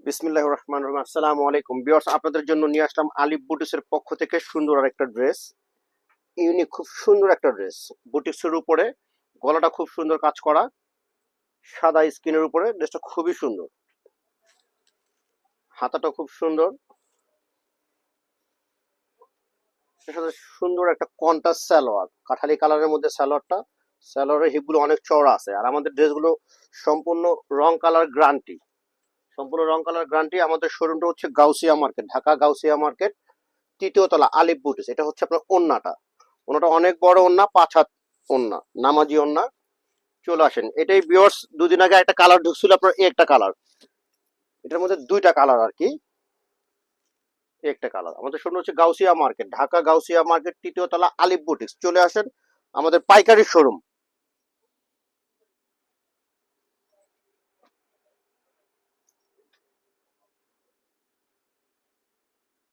বিসমিল্লাহির রহমানির রহিম। আসসালামু আলাইকুম ভিউয়ার্স, আপনাদের জন্য নিয়ে আসলাম আলিফ বুটিক্সের পক্ষ থেকে সুন্দর আরেকটা ড্রেস। ইউনিক, খুব সুন্দর একটা ড্রেস। বুটিক্সের উপরে গলাটা খুব সুন্দর কাজ করা, সাদা স্কিনের উপরে ড্রেসটা খুবই সুন্দর। হাতাটা খুব সুন্দর, এর সাথে সুন্দর একটা কন্ট্রাস্ট সালোয়ার, কাঠালি কালারের মধ্যে সালোয়ারটা। সালোয়ারের হিপগুলো অনেক চওড়া আছে, আর আমাদের ড্রেসগুলো সম্পূর্ণ রং কালার গ্যারান্টি। সম্পূর্ণ রং কালার গ্যারান্টি। আমাদের শোরুমটা হচ্ছে গাউসিয়া মার্কেট, ঢাকা গাউসিয়া মার্কেট, তৃতীয় তলা, আলিফ বুটিক্স। এটা হচ্ছে আপনার ওন্নাটা। ওনাটা অনেক বড় ওন্না, 5 হাত ওন্না, নামাজি ওন্না। চলে আসেন। এটাই ভিউয়ার্স, দুদিন আগে একটা কালার ঢুকছিল আপনার, একটা কালার। এটার মধ্যে দুইটা কালার আর কি, একটা কালার। আমাদের শোরুম হচ্ছে গাউসিয়া মার্কেট, ঢাকা গাউসিয়া মার্কেট, তৃতীয় তলা, আলিফ বুটিক্স। চলে আসেন, আমাদের পাইকারি শোরুম।